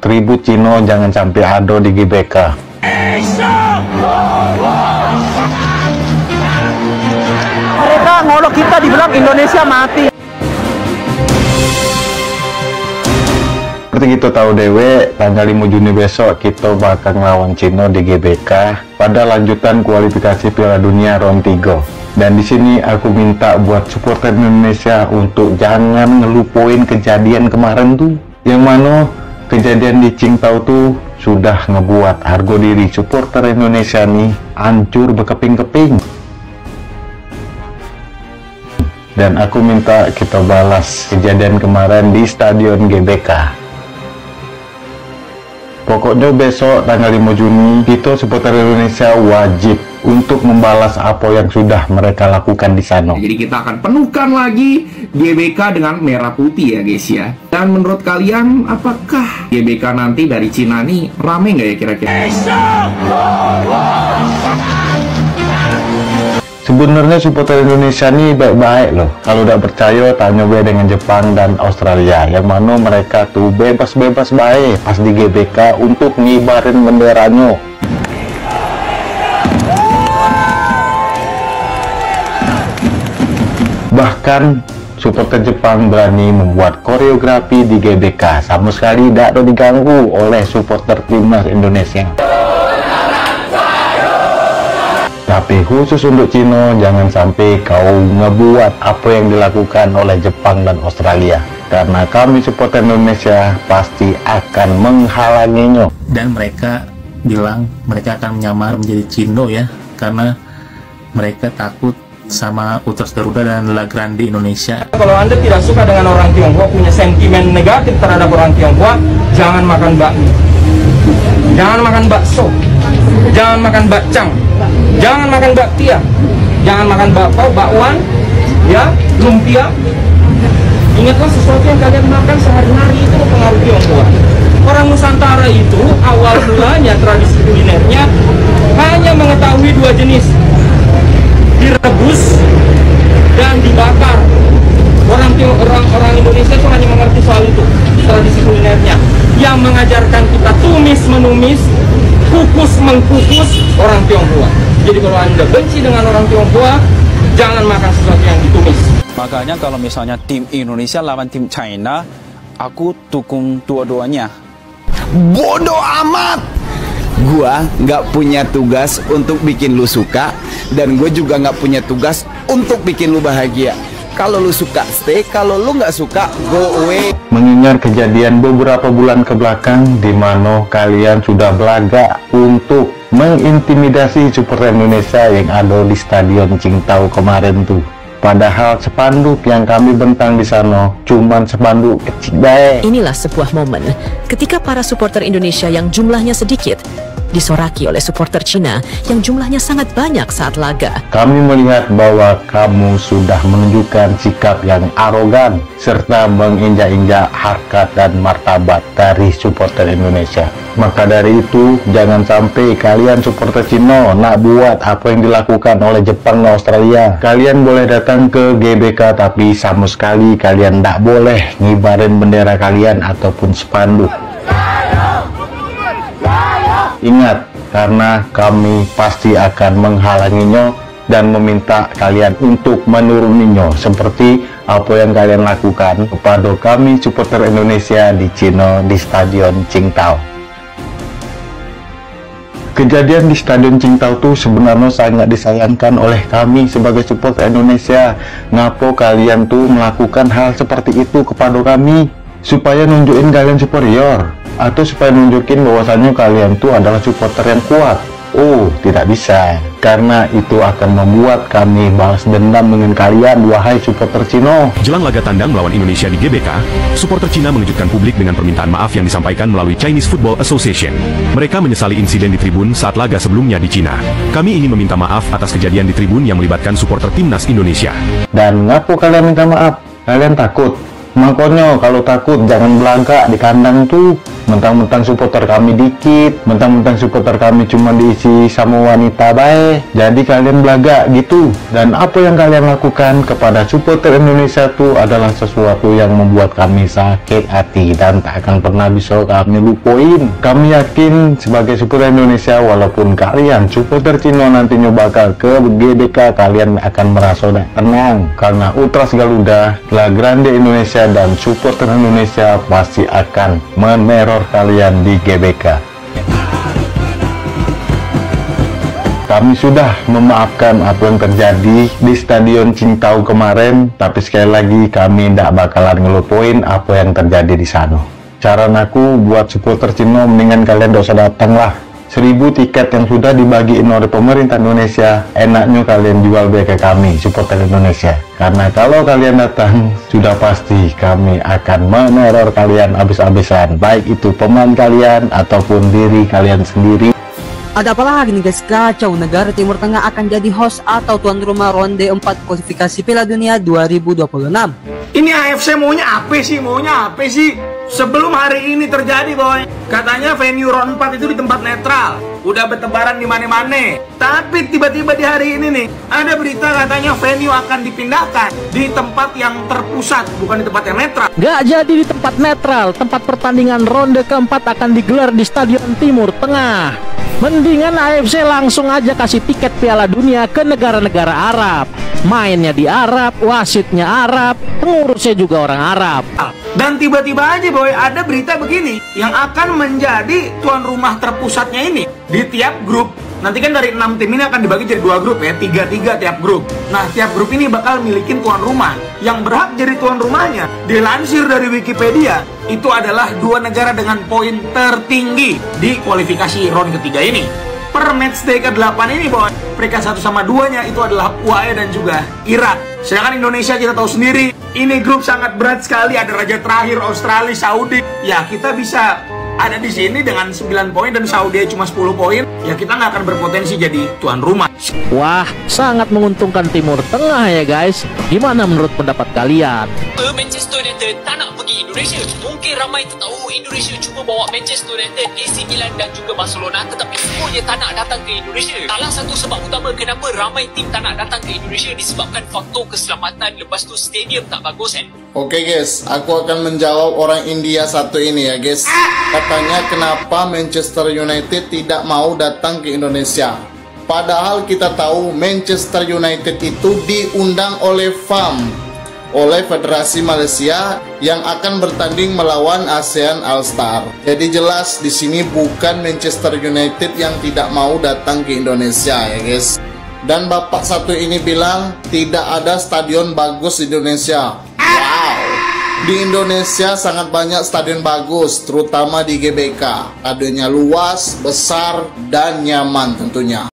tribut Cino jangan sampai ada di GBK. Mereka ngolok kita dibilang Indonesia mati. Seperti kita tahu dewe, tanggal 5 Juni besok kita bakal ngelawan Cino di GBK pada lanjutan kualifikasi Piala Dunia round 3. Dan di sini aku minta buat supporter Indonesia untuk jangan ngelupain kejadian kemarin tuh, yang mana kejadian di Qingdao tuh sudah ngebuat harga diri supporter Indonesia nih hancur berkeping-keping. Dan aku minta kita balas kejadian kemarin di Stadion GBK. Pokoknya besok tanggal 5 Juni kita supporter Indonesia wajib untuk membalas apa yang sudah mereka lakukan di sana. Jadi kita akan penuhkan lagi GBK dengan merah putih ya guys ya. Dan menurut kalian apakah GBK nanti dari Cina nih rame nggak ya kira-kira? Sebenarnya supporter Indonesia nih baik-baik loh. Kalau udah percaya tanya gue dengan Jepang dan Australia, yang mana mereka tuh bebas-bebas baik pas di GBK untuk ngibarin benderanya. Bahkan supporter Jepang berani membuat koreografi di GBK, sama sekali tidak ada diganggu oleh supporter timnas Indonesia. Tapi khusus untuk Cino, jangan sampai kau ngebuat apa yang dilakukan oleh Jepang dan Australia. Karena kami supporter Indonesia pasti akan menghalanginya. Dan mereka bilang mereka akan menyamar menjadi Cino ya, karena mereka takut sama Ultras Garuda dan La Grande Indonesia. Kalau Anda tidak suka dengan orang Tionghoa, punya sentimen negatif terhadap orang Tionghoa, jangan makan bakmi, jangan makan bakso, jangan makan bakcang, jangan makan bakpia, jangan makan bakpao, bakwan, ya, lumpia. Ingatlah sesuatu yang kalian makan sehari-hari itu mempengaruhi Tionghoa. Orang Nusantara itu awal mulanya tradisi kulinernya hanya mengetahui dua jenis, direbus dan dibakar. Orang Indonesia itu hanya mengerti soal itu, tradisi kulinernya. Yang mengajarkan kita tumis menumis, kukus mengkukus orang Tionghoa. Jadi kalau Anda benci dengan orang Tionghoa, jangan makan sesuatu yang ditumis. Makanya kalau misalnya tim Indonesia lawan tim China, aku dukung dua-duanya. Bodoh amat! Gua nggak punya tugas untuk bikin lu suka, dan gue juga nggak punya tugas untuk bikin lu bahagia. Kalau lu suka stay, kalau lu nggak suka go away. Mengingat kejadian beberapa bulan ke belakang di mana kalian sudah belaga untuk mengintimidasi supporter Indonesia yang ada di Stadion Qingdao kemarin tuh. Padahal spanduk yang kami bentang di sana cuman spanduk kecil baik. Inilah sebuah momen ketika para supporter Indonesia yang jumlahnya sedikit disoraki oleh supporter Cina yang jumlahnya sangat banyak saat laga. Kami melihat bahwa kamu sudah menunjukkan sikap yang arogan serta menginjak-injak harkat dan martabat dari supporter Indonesia. Maka dari itu, jangan sampai kalian supporter Cina nak buat apa yang dilakukan oleh Jepang dan Australia. Kalian boleh datang ke GBK, tapi sama sekali kalian tidak boleh ngibarin bendera kalian ataupun spanduk. Ingat, karena kami pasti akan menghalanginya dan meminta kalian untuk menuruninya seperti apa yang kalian lakukan kepada kami supporter Indonesia di Cina di Stadion Qingdao. Kejadian di Stadion Qingdao itu sebenarnya sangat disayangkan oleh kami sebagai supporter Indonesia. Ngapa kalian tuh melakukan hal seperti itu kepada kami? Supaya nunjukin kalian superior, atau supaya nunjukin bahwasannya kalian tuh adalah supporter yang kuat? Oh, tidak bisa, karena itu akan membuat kami balas dendam dengan kalian, wahai supporter Cina. Jelang laga tandang melawan Indonesia di GBK, supporter Cina mengejutkan publik dengan permintaan maaf yang disampaikan melalui Chinese Football Association. Mereka menyesali insiden di tribun saat laga sebelumnya di Cina. Kami ingin meminta maaf atas kejadian di tribun yang melibatkan supporter timnas Indonesia. Dan ngapain kalian minta maaf? Kalian takut? Makanya kalau takut jangan belangkak di kandang tuh. Mentang-mentang supporter kami dikit, mentang-mentang supporter kami cuma diisi sama wanita baik, jadi kalian belaga gitu. Dan apa yang kalian lakukan kepada supporter Indonesia itu adalah sesuatu yang membuat kami sakit hati dan tak akan pernah bisa kami lupain. Kami yakin sebagai supporter Indonesia, walaupun kalian supporter Cino nantinya bakal ke GBK, kalian akan merasa tenang karena Ultras Garuda, La Grande Indonesia dan supporter Indonesia pasti akan meneror kalian di GBK. Kami sudah memaafkan apa yang terjadi di Stadion Qingdao kemarin, tapi sekali lagi kami tidak bakalan ngelupain apa yang terjadi di sana. Saran aku buat supporter Cino, mendingan kalian gak usah datang lah. 1000 tiket yang sudah dibagiin oleh pemerintah Indonesia, enaknya kalian jual ke kami, supporter Indonesia. Karena kalau kalian datang, sudah pasti kami akan meneror kalian habis-habisan, baik itu pemain kalian ataupun diri kalian sendiri. Ada apa lagi nih guys? Kacau, negara Timur Tengah akan jadi host atau tuan rumah ronde 4 kualifikasi Piala Dunia 2026. Ini AFC maunya apa sih? Sebelum hari ini terjadi, boy, katanya venue round 4 itu di tempat netral, udah bertebaran di mana-mana. Tapi tiba-tiba di hari ini nih, ada berita katanya venue akan dipindahkan di tempat yang terpusat, bukan di tempat yang netral. Gak jadi di tempat netral, tempat pertandingan ronde keempat akan digelar di Stadion Timur Tengah. Mendingan AFC langsung aja kasih tiket Piala Dunia ke negara-negara Arab. Mainnya di Arab, wasitnya Arab, pengurusnya juga orang Arab. Dan tiba-tiba aja, boy, ada berita begini yang akan menjadi tuan rumah terpusatnya ini di tiap grup. Nanti kan dari 6 tim ini akan dibagi jadi 2 grup ya, 3-3 tiap grup. Nah, tiap grup ini bakal milikin tuan rumah. Yang berhak jadi tuan rumahnya, dilansir dari Wikipedia, itu adalah 2 negara dengan poin tertinggi di kualifikasi round ketiga ini. Per matchday ke-8 ini, boy, peringkat 1 sama 2-nya itu adalah UAE dan juga Irak. Sedangkan Indonesia kita tahu sendiri, ini grup sangat berat sekali, ada raja terakhir Australia, Saudi. Ya, kita bisa ada di sini dengan 9 poin dan Saudi cuma 10 poin, ya kita nggak akan berpotensi jadi tuan rumah. Wah, sangat menguntungkan Timur Tengah ya guys. Gimana menurut pendapat kalian? Manchester United tak nak pergi Indonesia. Mungkin ramai tak tahu Indonesia cuma bawa Manchester United, AC Milan dan juga Barcelona, tetapi semuanya tak nak datang ke Indonesia. Salah satu sebab utama kenapa ramai tim tak nak datang ke Indonesia disebabkan faktor keselamatan, lepas tu stadium tak bagus kan. Oke guys, aku akan menjawab orang India satu ini ya guys. Katanya kenapa Manchester United tidak mau datang ke Indonesia. Padahal kita tahu Manchester United itu diundang oleh FAM, oleh Federasi Malaysia yang akan bertanding melawan ASEAN All-Star. Jadi jelas di sini bukan Manchester United yang tidak mau datang ke Indonesia ya guys. Dan bapak satu ini bilang tidak ada stadion bagus di Indonesia. Wow, di Indonesia sangat banyak stadion bagus, terutama di GBK. Stadionnya luas, besar, dan nyaman tentunya.